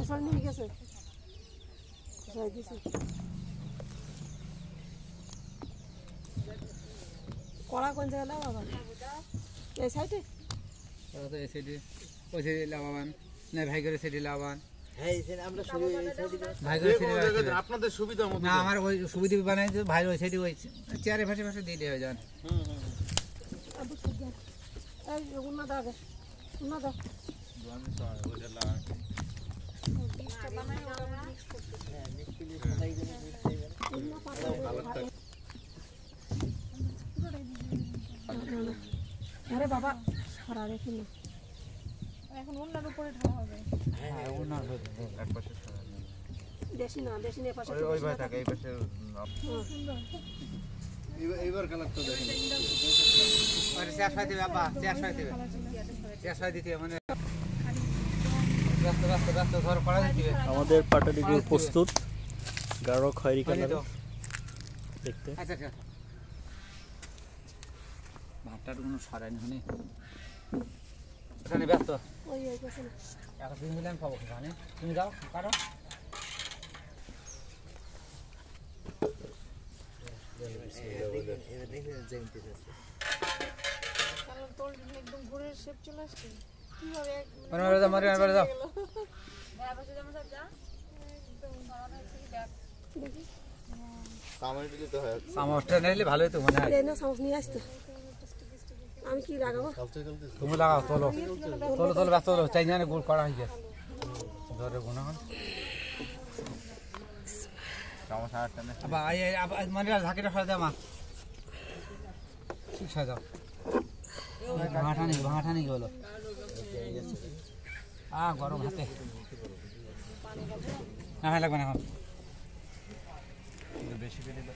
খোসা নিয়ে গেছে খোসাই দিছে কড়া কোন জায়গায় লাগাবা এই সাইডে তো এই সাইডে ওই সাইডে লাগাবান না ভাই করে সাইডে লাগাবান হ্যাঁ এই সাইডে আমরা শুরু এই সাইডে ভাই করে সাইডে আপনাদের সুবিধা মতো না আমার ওই সুবিধা বানাই তো ভাই ওই সাইডে ওই চেয়ারে ফাঁসে ফাঁসে দিয়ে দেওয়া যান আবু সুজা এই উন্না দাও উন্না দাও আমি তো ওইটা লাগা ডিশটা বানাই ওরা হ্যাঁ মিষ্টি সবাই দিন উন্না পাতা আরে বাবা ছড়া রেখে না এখন উন্নার উপরে ঢালা হবে হ্যাঁ ওনার এক পাশে দেশি না পাশে ওই ভাই থাকে এই পাশে সুন্দর এইবার কালারটা দেখেন আরে চেয়ার ফাই দিবে আপা চেয়ার ফাই দিবে চেয়ার ফাই দিতে মানে রাস্তা ঘর করা দিবে আমাদের পাটালিগুলো প্রস্তুত গাঢ় খয়েরি কালার দেখতে আচ্ছা আচ্ছা ভাতটার কোনো সরাই নেই এখানে ব্যস্ত ওই গেছে একদিন মিলে আমি পাবো ওখানে তুমি যাও কারো একদম ঘুরে শেপ চলে আসছে কিভাবে মারে যাও দেখি সামনে দিলে তো হয় চামচটা নিলে ভালোই তো মনে হয় এই না সাউন্ড নিয়ে আসতো আমি কি লাগাবো তুমি লাগাও তোলো ব্যস্ত তোলো চাই না গুড় করা হয়ে গেছে ধরে গুণা হন সমস্যা আটটা না আবার মানে ঝাঁকিটা সরা দাও মা ঠিক সরা দাও ভাঙাটা নেই বলো গরম হাতে না হয় লাগবে না এখন বেশি করে দিলে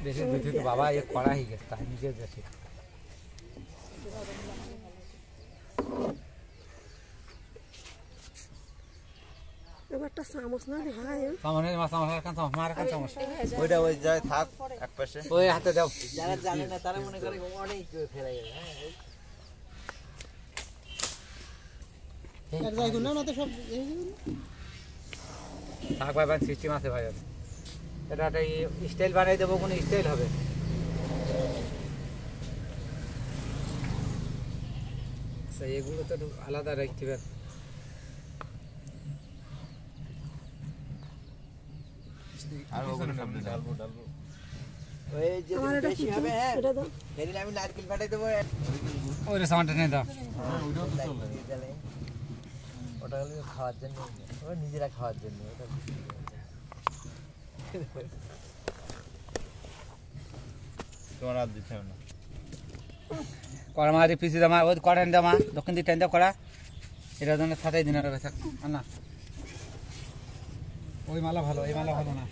বেশি দুধে তো বাবা এ করা হয়ে গেছে তাই নিজে গেছে এবারটা চামচ না রে ভাই সামনে মার কান চামচ ওইটা ওই যায় থাক এক পাশে ওই হাতে দাও যারা জানে না তারা মনে করে অনেক ফেলে গেছে হ্যাঁ থাক ভাই ভাই সিস্টেম আছে ভাই এটা একটা স্টাইল বানাই দেবো কোনো স্টাইল হবে এগুলো তো আলাদা রাখতে হবে আর ওখানে সামনে ডালবো ওই যে বেশি হবে হ্যাঁ এটা দাও সেদিন আমি নারকেল ফাটাই দেবো ওই সামানটা নিয়ে দাও ওইটাও তো চলে ওটা হলো খাওয়ার জন্য ওরা নিজেরা খাওয়ার জন্য ওটা তোমার আর দিতে হবে না কড়া মারি পিসি দামা ওই কড়া এনে দামা দক্ষিণ দিকে টেন দাও কড়া এটা জন্য সাতাই দিন বেচা না ওই মালা ভালো এই মালা ভালো না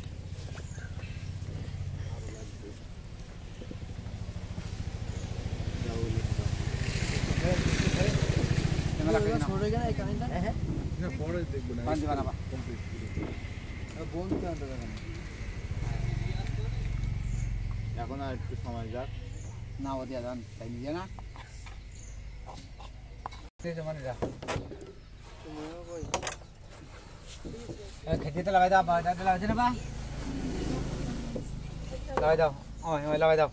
পরে দেখবো না এখন আর একটু সময় যাক না ও দিয়া দান তাই নিজে না মানে যা খেতে তো লাগাই দাও লাগাই না বা লাগাই দাও ওই লাগাই দাও